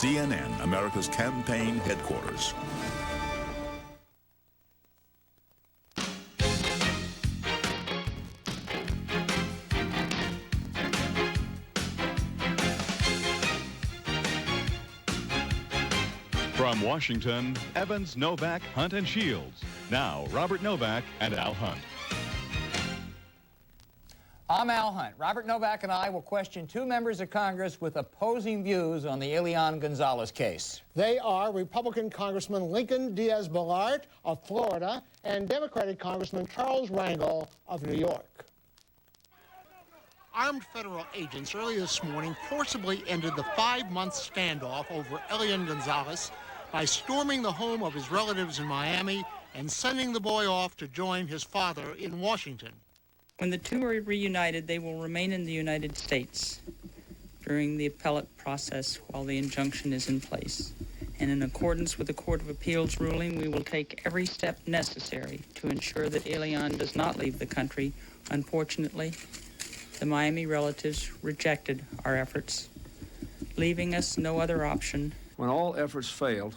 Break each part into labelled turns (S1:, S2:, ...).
S1: CNN, America's campaign headquarters.
S2: From Washington, Evans, Novak, Hunt, and Shields. Now, Robert Novak and Al Hunt.
S3: I'm Al Hunt. Robert Novak and I will question two members of Congress with opposing views on the Elian Gonzalez case.
S4: They are Republican Congressman Lincoln Diaz-Balart of Florida and Democratic Congressman Charles Rangel of New York. Armed federal agents early this morning forcibly ended the 5-month standoff over Elian Gonzalez by storming the home of his relatives in Miami and sending the boy off to join his father in Washington.
S5: When the two are reunited, they will remain in the United States during the appellate process while the injunction is in place. And in accordance with the Court of Appeals ruling, we will take every step necessary to ensure that Elian does not leave the country. Unfortunately, the Miami relatives rejected our efforts, leaving us no other option.
S6: When all efforts failed,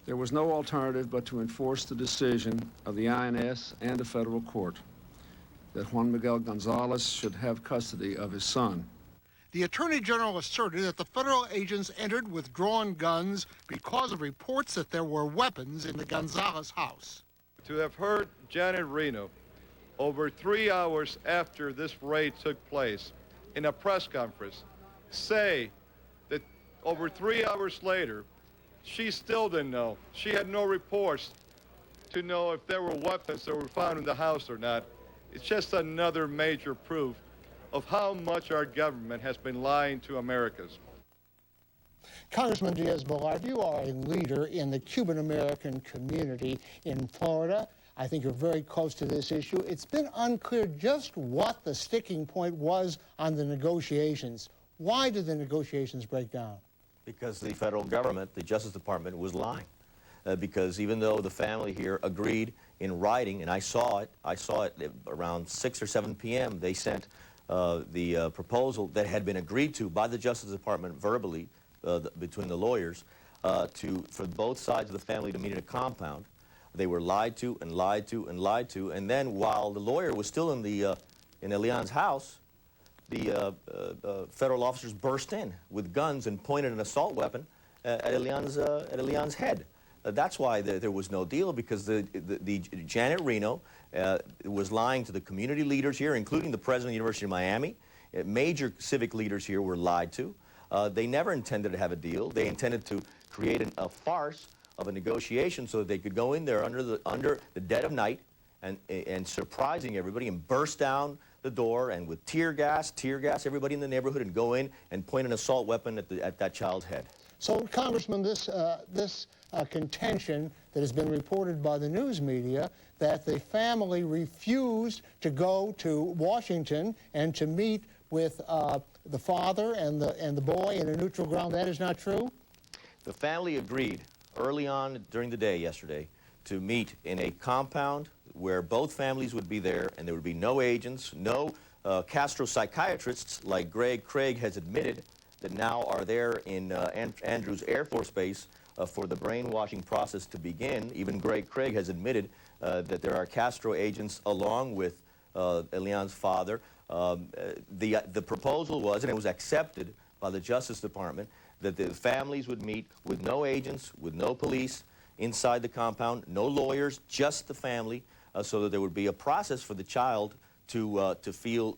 S6: there was no alternative but to enforce the decision of the INS and the federal court that Juan Miguel Gonzalez should have custody of his son.
S4: The Attorney General asserted that the federal agents entered with drawn guns because of reports that there were weapons in the Gonzalez house.
S7: To have heard Janet Reno over 3 hours after this raid took place in a press conference say that over 3 hours later, she still didn't know. She had no reports to know if there were weapons that were found in the house or not. It's just another major proof of how much our government has been lying to Americans.
S4: Congressman Diaz-Balart, you are a leader in the Cuban-American community in Florida. I think you're very close to this issue. It's been unclear just what the sticking point was on the negotiations. Why did the negotiations break down?
S8: Because the federal government, the Justice Department, was lying. Because even though the family here agreed in writing, and I saw it around 6 or 7 p.m., they sent the proposal that had been agreed to by the Justice Department verbally between the lawyers for both sides of the family to meet in a compound. They were lied to and lied to and lied to, and then while the lawyer was still in Elian's house, the federal officers burst in with guns and pointed an assault weapon at Elian's head. That's why there was no deal, because the Janet Reno was lying to the community leaders here, including the president of the University of Miami. Major civic leaders here were lied to. They never intended to have a deal. They intended to create a farce of a negotiation so that they could go in there under the dead of night and surprising everybody and burst down the door and with tear gas everybody in the neighborhood and go in and point an assault weapon at that child's head.
S4: So, Congressman, this contention that has been reported by the news media that the family refused to go to Washington and to meet with the father and the boy in a neutral ground, that is not true?
S8: The family agreed early on during the day yesterday to meet in a compound where both families would be there, and there would be no agents, no Castro psychiatrists like Greg Craig has admitted that now are there in Andrews Air Force Base for the brainwashing process to begin. Even Greg Craig has admitted that there are Castro agents along with Elian's father. The proposal was, and it was accepted by the Justice Department, that the families would meet with no agents, with no police inside the compound, no lawyers, just the family, so that there would be a process for the child to feel,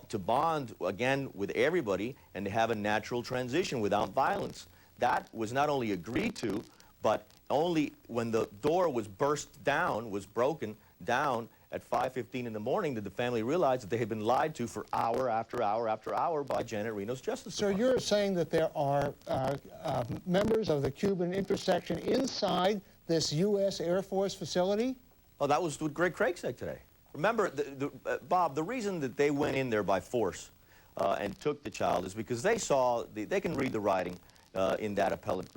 S8: to bond again with everybody and to have a natural transition without violence. That was not only agreed to, but only when the door was broken down at 5:15 in the morning, did the family realize that they had been lied to for hour after hour after hour by Janet Reno's Justice Department.
S4: So you're saying that there are members of the Cuban intersection inside this U.S. Air Force facility?
S8: Oh, that was what Greg Craig said today. Remember, Bob, the reason that they went in there by force and took the child is because they saw, they can read the writing in that appellate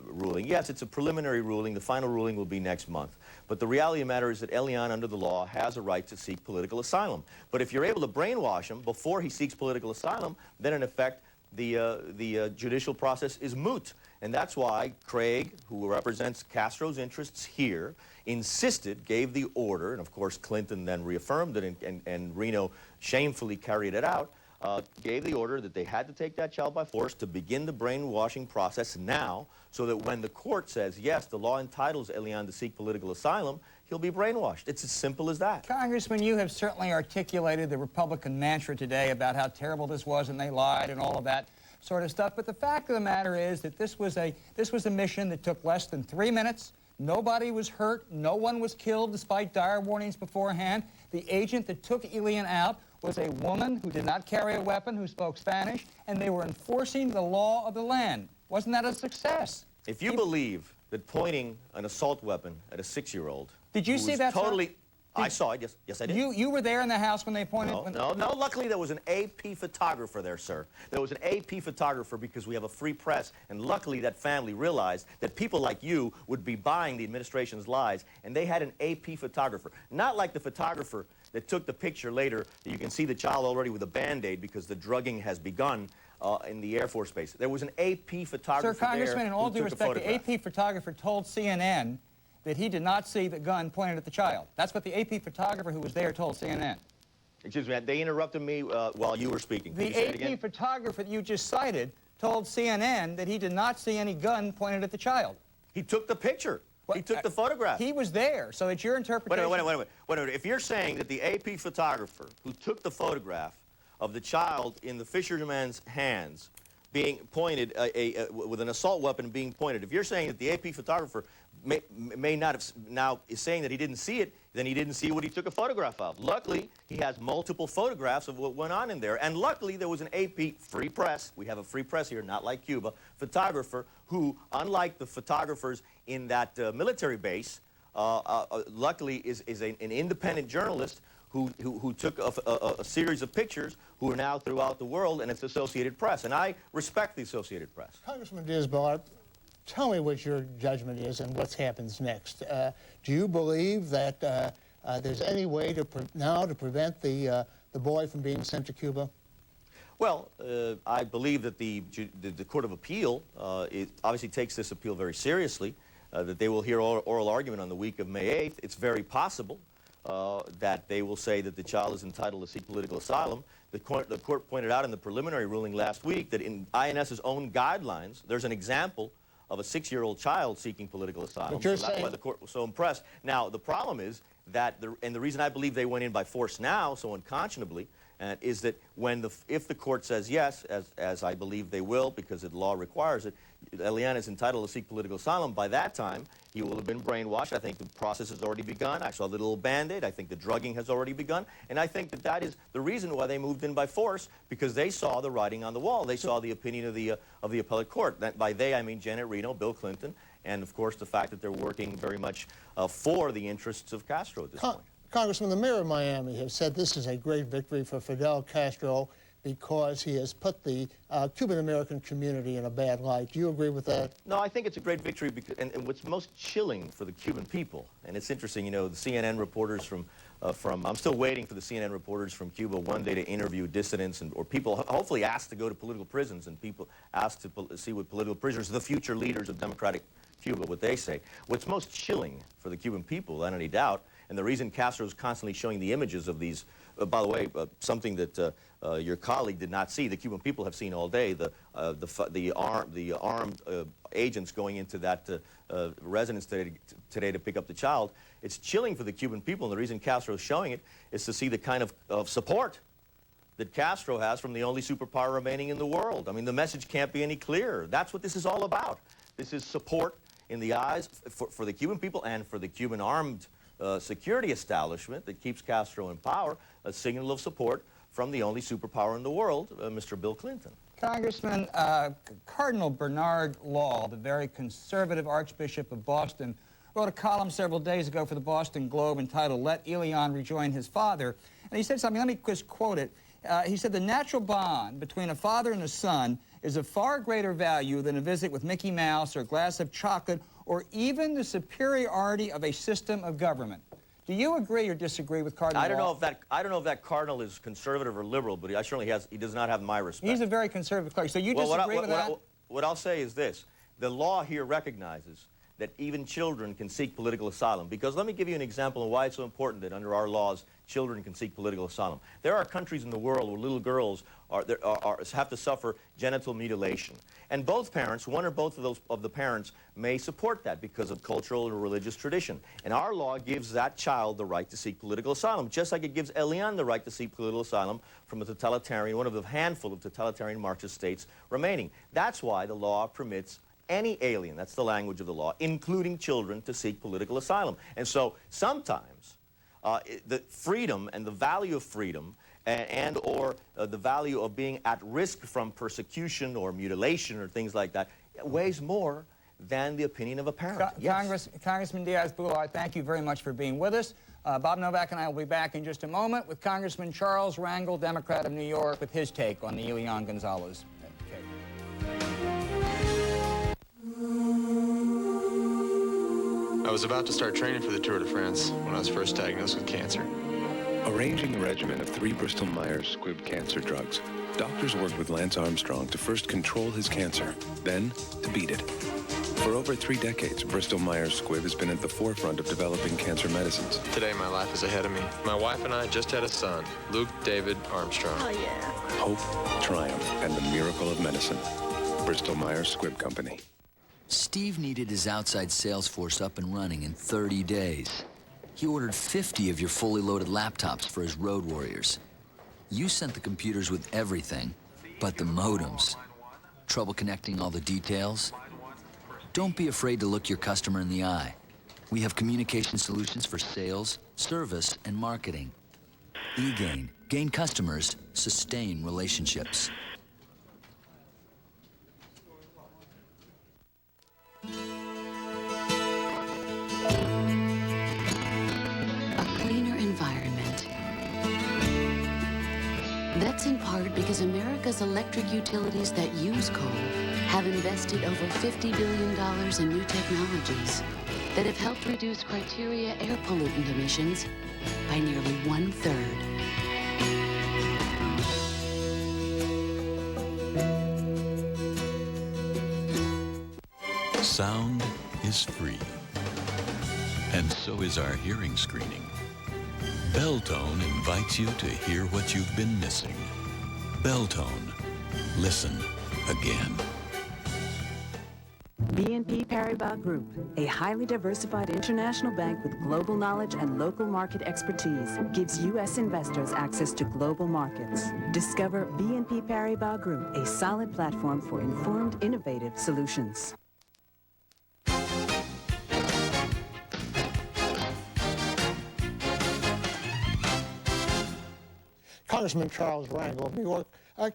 S8: ruling. Yes, it's a preliminary ruling. The final ruling will be next month. But the reality of the matter is that Elian, under the law, has a right to seek political asylum. But if you're able to brainwash him before he seeks political asylum, then in effect, the judicial process is moot. And that's why Craig, who represents Castro's interests here, insisted, gave the order, and of course Clinton then reaffirmed it, and Reno shamefully carried it out, gave the order that they had to take that child by force to begin the brainwashing process now, so that when the court says, yes, the law entitles Elian to seek political asylum, he'll be brainwashed. It's as simple as that.
S3: Congressman, you have certainly articulated the Republican mantra today about how terrible this was and they lied and all of that sort of stuff. But the fact of the matter is that this was a mission that took less than 3 minutes. Nobody was hurt. No one was killed despite dire warnings beforehand. The agent that took Elian out was a woman who did not carry a weapon, who spoke Spanish, and they were enforcing the law of the land. Wasn't that a success?
S8: If you believe that pointing an assault weapon at a 6-year-old...
S3: Did you see that,
S8: totally... I saw it, yes I did.
S3: You were there in the house when they pointed...
S8: No, luckily there was an AP photographer there, sir. There was an AP photographer because we have a free press, and luckily that family realized that people like you would be buying the administration's lies, and they had an AP photographer. Not like the photographer that took the picture later. You can see the child already with a Band-Aid because the drugging has begun in the Air Force Base. There was an AP photographer
S3: Sir, Congressman, in all due respect, the
S8: photograph.
S3: AP photographer told CNN that he did not see the gun pointed at the child. That's what the AP photographer who was there told CNN.
S8: Excuse me, they interrupted me while you were speaking. Can you say it again?
S3: The AP photographer that you just cited told CNN that he did not see any gun pointed at the child.
S8: He took the picture. He took the photograph.
S3: He was there, so it's your interpretation.
S8: Wait a minute. If you're saying that the AP photographer who took the photograph of the child in the fisherman's hands being pointed, with an assault weapon being pointed, if you're saying that the AP photographer may not have, now is saying that he didn't see it, then he didn't see what he took a photograph of. Luckily, he has multiple photographs of what went on in there, and luckily there was an AP free press, we have a free press here, not like Cuba, photographer who, unlike the photographers in that military base, luckily is an independent journalist who took a series of pictures who are now throughout the world, and it's Associated Press. And I respect the Associated Press.
S4: Congressman Diaz-Balart, tell me what your judgment is and what happens next. Do you believe that there's any way now to prevent the boy from being sent to Cuba?
S8: Well, I believe that the Court of Appeal obviously takes this appeal very seriously, that they will hear oral argument on the week of May 8th. It's very possible that they will say that the child is entitled to seek political asylum. The court pointed out in the preliminary ruling last week that in INS's own guidelines, there's an example of a 6-year-old child seeking political asylum.
S4: But you're
S8: so that's why the court was so impressed. Now, the problem is that, and the reason I believe they went in by force now, so unconscionably, is that if the court says yes, as I believe they will, because the law requires it, Elian is entitled to seek political asylum. By that time, he will have been brainwashed. I think the process has already begun. I saw the little Band-Aid. I think the drugging has already begun. And I think that is the reason why they moved in by force, because they saw the writing on the wall. They saw the opinion of the appellate court. By they, I mean Janet Reno, Bill Clinton, and, of course, the fact that they're working very much for the interests of Castro at this point.
S4: Congressman, the mayor of Miami has said this is a great victory for Fidel Castro because he has put the Cuban-American community in a bad light. Do you agree with that?
S8: No, I think it's a great victory, because, and what's most chilling for the Cuban people, and it's interesting, you know, the CNN reporters from I'm still waiting for the CNN reporters from Cuba one day to interview dissidents or people hopefully asked to go to political prisons, and people asked to see what political prisoners, the future leaders of democratic Cuba, what they say. What's most chilling for the Cuban people, without any doubt, and the reason Castro is constantly showing the images of these, by the way, something that your colleague did not see, the Cuban people have seen all day, the armed agents going into that residence today to pick up the child. It's chilling for the Cuban people, and the reason Castro is showing it is to see the kind of support that Castro has from the only superpower remaining in the world. I mean, the message can't be any clearer. That's what this is all about. This is support in the eyes for the Cuban people and for the Cuban armed security establishment that keeps Castro in power, a signal of support from the only superpower in the world, Mr. Bill Clinton.
S3: Congressman, Cardinal Bernard Law, the very conservative Archbishop of Boston, wrote a column several days ago for the Boston Globe entitled, "Let Elian Rejoin His Father." And he said something, let me just quote it. He said, "The natural bond between a father and a son is of far greater value than a visit with Mickey Mouse or a glass of chocolate or even the superiority of a system of government." Do you agree or disagree with Cardinal?
S8: I don't know if that cardinal is conservative or liberal, but he does not have my respect.
S3: He's a very conservative clergy. So you disagree with that?
S8: What I'll say is this. The law here recognizes that even children can seek political asylum. Because let me give you an example of why it's so important that under our laws, children can seek political asylum. There are countries in the world where little girls have to suffer genital mutilation. And both parents, one or both of the parents, may support that because of cultural or religious tradition. And our law gives that child the right to seek political asylum, just like it gives Elian the right to seek political asylum from a totalitarian, one of the handful of totalitarian Marxist states remaining. That's why the law permits any alien, that's the language of the law, including children, to seek political asylum. And so sometimes the freedom and the value of freedom and/or the value of being at risk from persecution or mutilation or things like that weighs more than the opinion of a parent. Yes.
S3: Congressman Diaz-Balart, thank you very much for being with us. Bob Novak and I will be back in just a moment with Congressman Charles Rangel, Democrat of New York, with his take on the Elian Gonzalez case.
S9: I was about to start training for the Tour de France when I was first diagnosed with cancer.
S10: Arranging a regimen of 3 Bristol-Myers Squibb cancer drugs, doctors worked with Lance Armstrong to first control his cancer, then to beat it. For over 3 decades, Bristol-Myers Squibb has been at the forefront of developing cancer medicines.
S9: Today, my life is ahead of me. My wife and I just had a son, Luke David Armstrong.
S11: Oh, yeah.
S10: Hope, triumph, and the miracle of medicine. Bristol-Myers Squibb Company.
S12: Steve needed his outside sales force up and running in 30 days. He ordered 50 of your fully loaded laptops for his road warriors. You sent the computers with everything, but the modems. Trouble connecting all the details? Don't be afraid to look your customer in the eye. We have communication solutions for sales, service, and marketing. eGain. Gain customers, sustain relationships.
S11: That's in part because America's electric utilities that use coal have invested over $50 billion in new technologies that have helped reduce criteria air pollutant emissions by nearly 1/3.
S13: Sound is free, and so is our hearing screening. Belltone invites you to hear what you've been missing. Belltone. Listen again.
S14: BNP Paribas Group, a highly diversified international bank with global knowledge and local market expertise, gives U.S. investors access to global markets. Discover BNP Paribas Group, a solid platform for informed, innovative solutions.
S4: Congressman Charles Rangel of New York.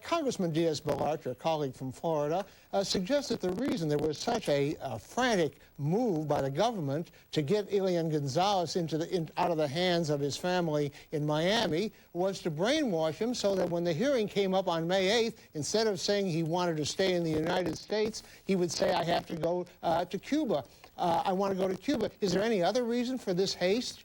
S4: Congressman Diaz-Balart, your colleague from Florida, suggests that the reason there was such a frantic move by the government to get Elian Gonzalez out of the hands of his family in Miami was to brainwash him so that when the hearing came up on May 8th, instead of saying he wanted to stay in the United States, he would say, I have to go to Cuba. I want to go to Cuba. Is there any other reason for this haste?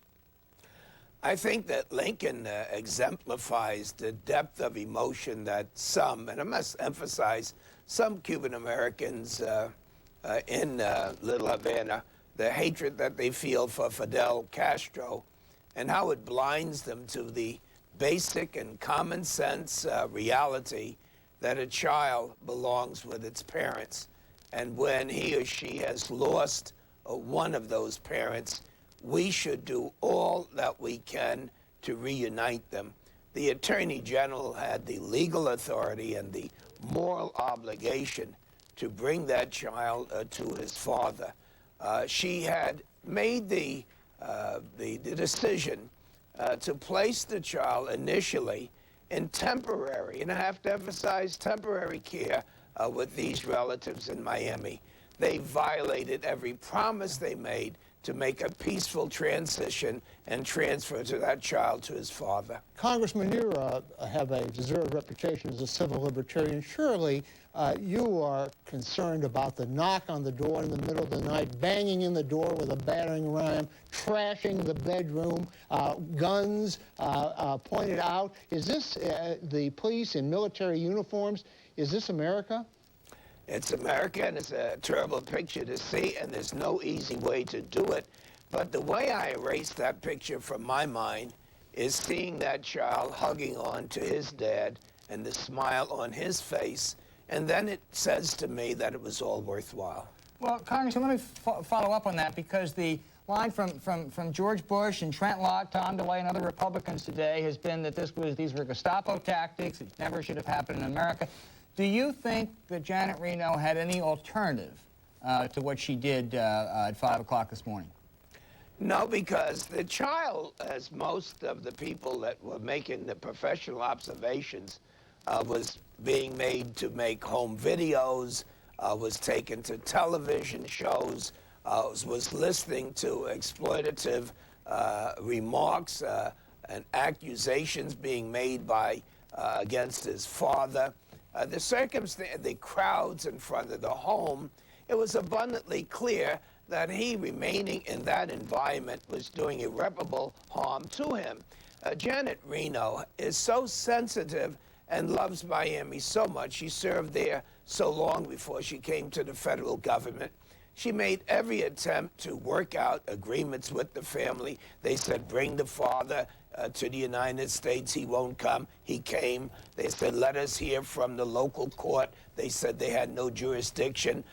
S15: I think that Lincoln exemplifies the depth of emotion that some, and I must emphasize, some Cuban Americans in Little Havana, the hatred that they feel for Fidel Castro, and how it blinds them to the basic and common sense reality that a child belongs with its parents. And when he or she has lost one of those parents, we should do all that we can to reunite them. The Attorney General had the legal authority and the moral obligation to bring that child to his father. She had made the decision to place the child initially in temporary, and I have to emphasize temporary care with these relatives in Miami. They violated every promise they made. to make a peaceful transition and transfer to that child to his father.
S4: Congressman, you have a deserved reputation as a civil libertarian. Surely you are concerned about the knock on the door in the middle of the night, banging in the door with a battering ram, trashing the bedroom, guns pointed out. Is this the police in military uniforms? Is this America?
S15: It's America, and it's a terrible picture to see, and there's no easy way to do it. But the way I erase that picture from my mind is seeing that child hugging on to his dad and the smile on his face, and then it says to me that it was all worthwhile.
S3: Well, Congressman, let me follow up on that, because the line from George Bush and Trent Lott, Tom DeLay, and other Republicans today has been that these were Gestapo tactics. It never should have happened in America. Do you think that Janet Reno had any alternative to what she did at 5 o'clock this morning?
S15: No, because the child, as most of the people that were making the professional observations, was being made to make home videos, was taken to television shows, was listening to exploitative remarks and accusations being made by against his father. The circumstance, the crowds in front of the home, it was abundantly clear that he remaining in that environment was doing irreparable harm to him. Janet Reno is so sensitive and loves Miami so much. She served there so long before she came to the federal government. She made every attempt to work out agreements with the family. They said, bring the father to the United States. He won't come. He came. They said, let us hear from the local court. They said they had no jurisdiction.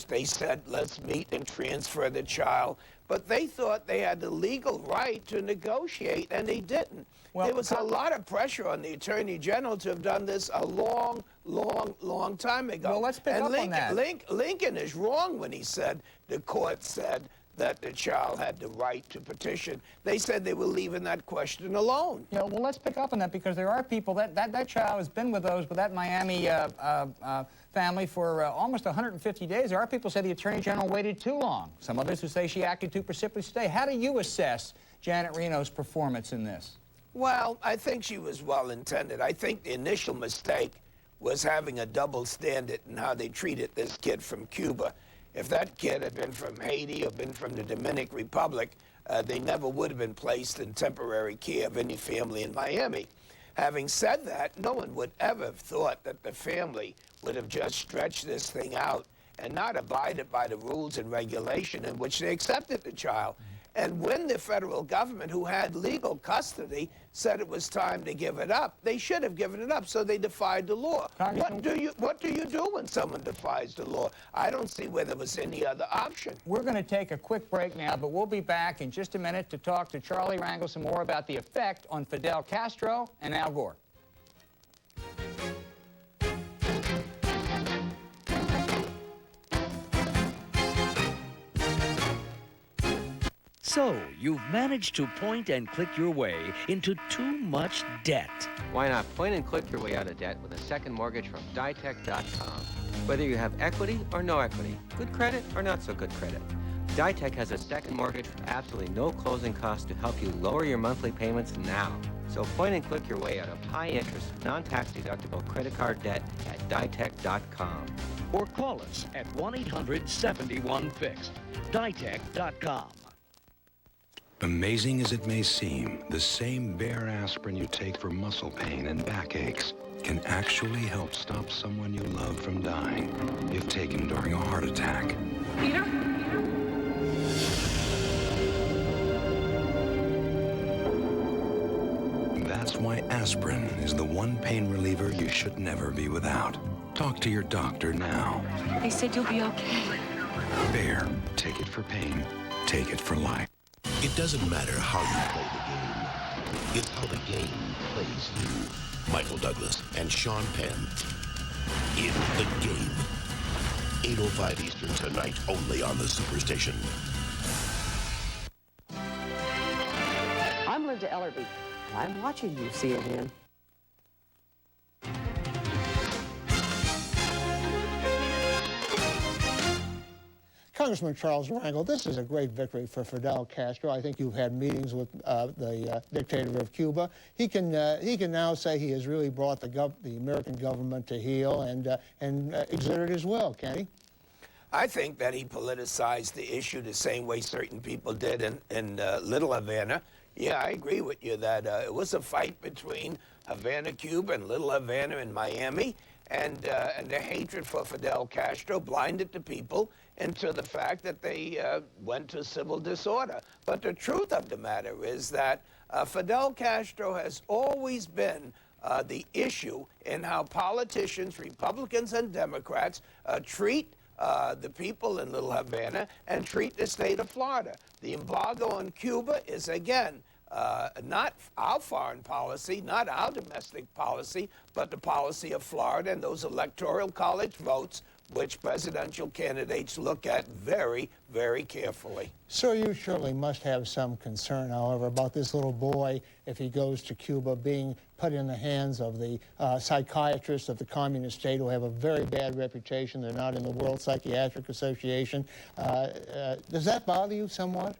S15: They said, let's meet and transfer the child. But they thought they had the legal right to negotiate, and they didn't. Well, there was a lot of pressure on the Attorney General to have done this a long, long, long time ago.
S3: Well, let's pick up on that.
S15: Lincoln is wrong when he said the court said that the child had the right to petition. They said they were leaving that question alone.
S3: Yeah, well, let's pick up on that, because there are people that child has been with that Miami family for almost 150 days. There are people who say the Attorney General waited too long. Some others who say she acted too precipitously. How do you assess Janet Reno's performance in this?
S15: Well, I think she was well-intended. I think the initial mistake was having a double standard in how they treated this kid from Cuba. If that kid had been from Haiti or been from the Dominican Republic, they never would have been placed in temporary care of any family in Miami. Having said that, no one would ever have thought that the family would have just stretched this thing out and not abided by the rules and regulation in which they accepted the child. And when the federal government, who had legal custody, said it was time to give it up, they should have given it up, so they defied the law. What do you do when someone defies the law? I don't see where there was any other option.
S3: We're going to take a quick break now, but we'll be back in just a minute to talk to Charlie Rangel some more about the effect on Fidel Castro and Al Gore.
S16: So, you've managed to point and click your way into too much debt.
S17: Why not point and click your way out of debt with a second mortgage from Ditech.com? Whether you have equity or no equity, good credit or not so good credit, Ditech has a second mortgage with absolutely no closing costs to help you lower your monthly payments now. So point and click your way out of high-interest, non-tax deductible credit card debt at Ditech.com.
S16: Or call us at 1-800-71-FIXED. Ditech.com.
S10: Amazing as it may seem, the same bare aspirin you take for muscle pain and backaches can actually help stop someone you love from dying if taken during a heart attack.
S18: Peter?
S10: That's why aspirin is the one pain reliever you should never be without. Talk to your doctor now.
S18: They said you'll be okay.
S10: Bayer, take it for pain, take it for life.
S1: It doesn't matter how you play the game. It's how the game plays you. Michael Douglas and Sean Penn in The Game. 8:05 Eastern tonight, only on the Superstation.
S19: I'm Linda Ellerby. I'm watching you, CNN.
S4: Congressman Charles Rangel, this is a great victory for Fidel Castro. I think you've had meetings with the dictator of Cuba. He can now say he has really brought the American government to heel and exert his will, can he?
S15: I think that he politicized the issue the same way certain people did in Little Havana. Yeah, I agree with you that it was a fight between Havana, Cuba, and Little Havana in Miami, and the hatred for Fidel Castro blinded the people into the fact that they went to civil disorder. But the truth of the matter is that Fidel Castro has always been the issue in how politicians, Republicans and Democrats, treat the people in Little Havana and treat the state of Florida. The embargo on Cuba is, again, not our foreign policy, not our domestic policy, but the policy of Florida and those electoral college votes, which presidential candidates look at very, very carefully.
S4: Sir, you surely must have some concern, however, about this little boy, if he goes to Cuba, being put in the hands of the psychiatrists of the communist state who have a very bad reputation. They're not in the World Psychiatric Association. Does that bother you somewhat?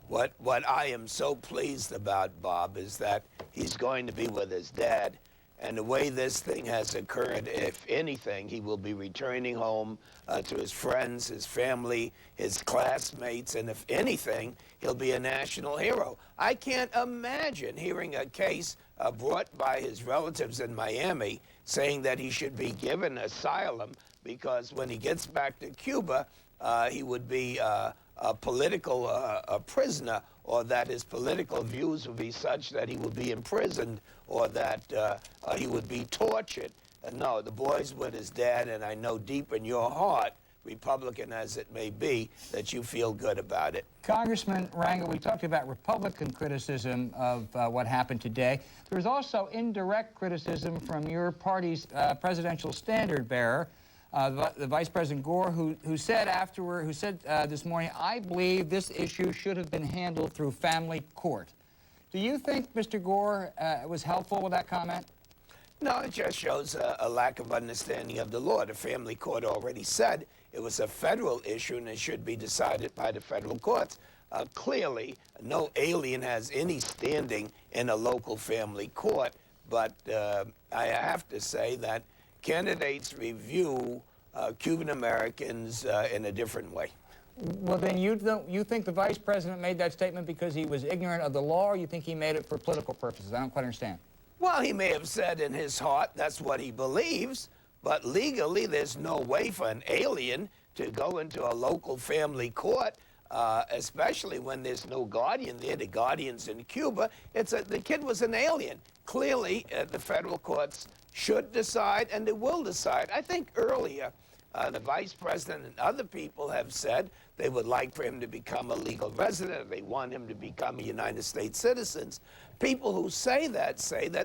S15: What I am so pleased about, Bob, is that he's going to be with his dad. And the way this thing has occurred, if anything, he will be returning home to his friends, his family, his classmates, and if anything, he'll be a national hero. I can't imagine hearing a case brought by his relatives in Miami saying that he should be given asylum because when he gets back to Cuba, he would be a political prisoner, or that his political views would be such that he would be imprisoned, or that he would be tortured. No, the boy's with his dad, and I know deep in your heart, Republican as it may be, that you feel good about it.
S3: Congressman Rangel, we talked about Republican criticism of what happened today. There was also indirect criticism from your party's presidential standard bearer, the Vice President Gore, who said this morning, I believe this issue should have been handled through family court. Do you think Mr. Gore was helpful with that comment?
S15: No, it just shows a lack of understanding of the law. The family court already said it was a federal issue and it should be decided by the federal courts. Clearly, no alien has any standing in a local family court, but I have to say that candidates review Cuban Americans in a different way.
S3: Well, then you think the Vice President made that statement because he was ignorant of the law, or you think he made it for political purposes? I don't quite understand.
S15: Well, he may have said in his heart that's what he believes, but legally there's no way for an alien to go into a local family court, especially when there's no guardian there. The guardian's in Cuba. The kid was an alien. Clearly, the federal courts should decide, and they will decide. I think earlier, the Vice President and other people have said they would like for him to become a legal resident. They want him to become a United States citizen. People who say that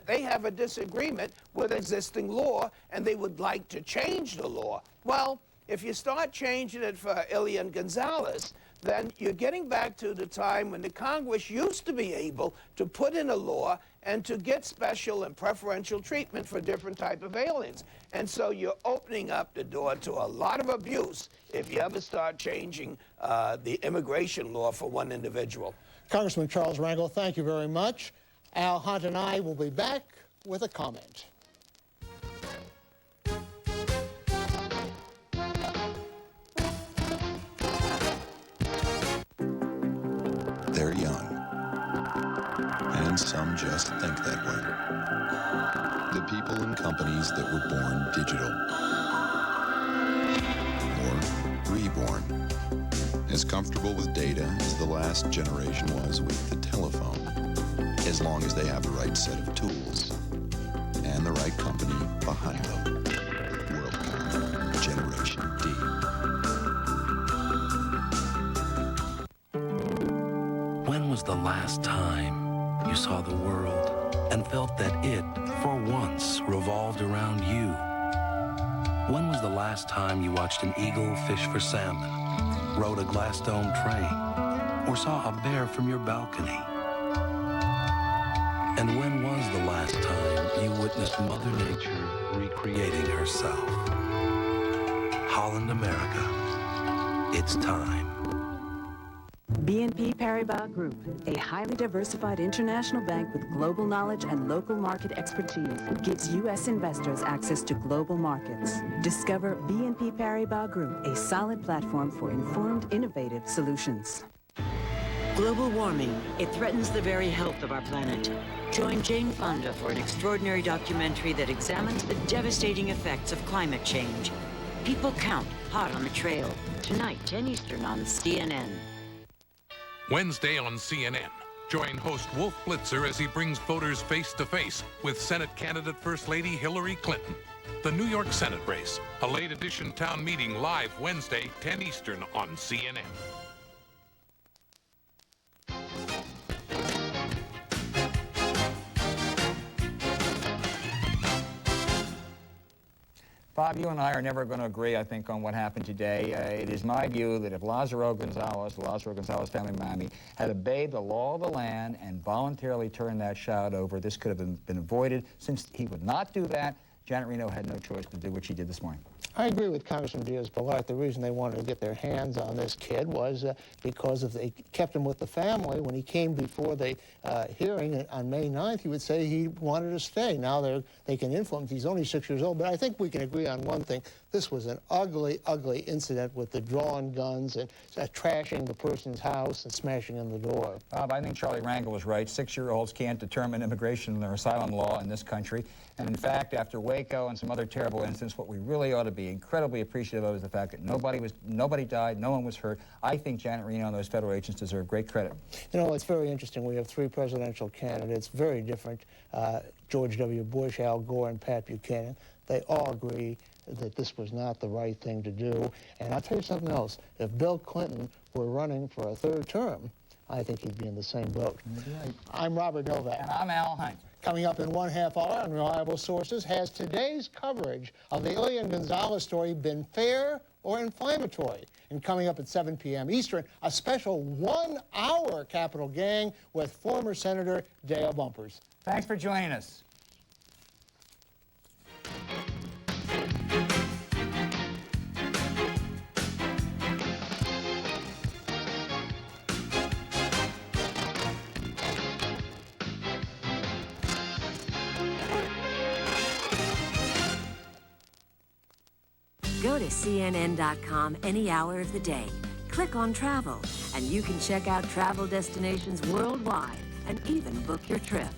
S15: they have a disagreement with existing law and they would like to change the law. Well, if you start changing it for Elian Gonzalez, then you're getting back to the time when the Congress used to be able to put in a law and to get special and preferential treatment for different type of aliens. And so you're opening up the door to a lot of abuse if you ever start changing the immigration law for one individual.
S4: Congressman Charles Rangel, thank you very much. Al Hunt and I will be back with a comment.
S13: They're young, and some just think that way. The people and companies that were born digital, or reborn, as comfortable with data as the last generation was with the telephone, as long as they have the right set of tools and the right company behind them. WorldCom, Generation D.
S18: When was the last time you saw the world and felt that it, for once, revolved around you? When was the last time you watched an eagle fish for salmon, rode a glass-dome train, or saw a bear from your balcony? And when was the last time you witnessed Mother Nature recreating herself? Holland, America. it's time.
S14: BNP Paribas Group, a highly diversified international bank with global knowledge and local market expertise, gives U.S. investors access to global markets. Discover BNP Paribas Group, a solid platform for informed, innovative solutions.
S20: Global warming, it threatens the very health of our planet. Join Jane Fonda for an extraordinary documentary that examines the devastating effects of climate change. People Count, Hot on the Trail. Tonight, 10 Eastern on CNN.
S21: Wednesday on CNN. Join host Wolf Blitzer as he brings voters face to face with Senate candidate First Lady Hillary Clinton. The New York Senate race, a late edition town meeting live Wednesday, 10 Eastern on CNN.
S3: Bob, you and I are never going to agree, I think, on what happened today. It is my view that if Lázaro Gonzalez, the Lázaro Gonzalez family in Miami, had obeyed the law of the land and voluntarily turned that child over, this could have been avoided. Since he would not do that, Janet Reno had no choice to do what she did this morning.
S4: I agree with Congressman Diaz-Balart. The reason they wanted to get their hands on this kid was because if they kept him with the family, when he came before the hearing on May 9th, he would say he wanted to stay. Now they can influence. He's only 6 years old. But I think we can agree on one thing. This was an ugly, ugly incident with the drawn guns and trashing the person's house and smashing in the door.
S3: Bob, I think Charlie Rangel was right. 6-year-olds can't determine immigration or asylum law in this country. And in fact, after Waco and some other terrible incidents, what we really ought to be incredibly appreciative of is the fact that nobody died, no one was hurt. I think Janet Reno and those federal agents deserve great credit.
S4: You know, it's very interesting. We have 3 presidential candidates, very different. George W. Bush, Al Gore, and Pat Buchanan. They all agree that this was not the right thing to do. And I'll tell you something else. If Bill Clinton were running for a 3rd term, I think he'd be in the same boat.
S3: Right.
S4: I'm Robert Novak.
S3: And I'm Al Hunt.
S4: Coming up in 1/2 hour on Reliable Sources, has today's coverage of the Elian Gonzalez story been fair or inflammatory? And coming up at 7 p.m. Eastern, a special 1-hour Capitol Gang with former Senator Dale Bumpers.
S3: Thanks for joining us.
S22: Go to CNN.com any hour of the day. Click on Travel, and you can check out travel destinations worldwide and even book your trip.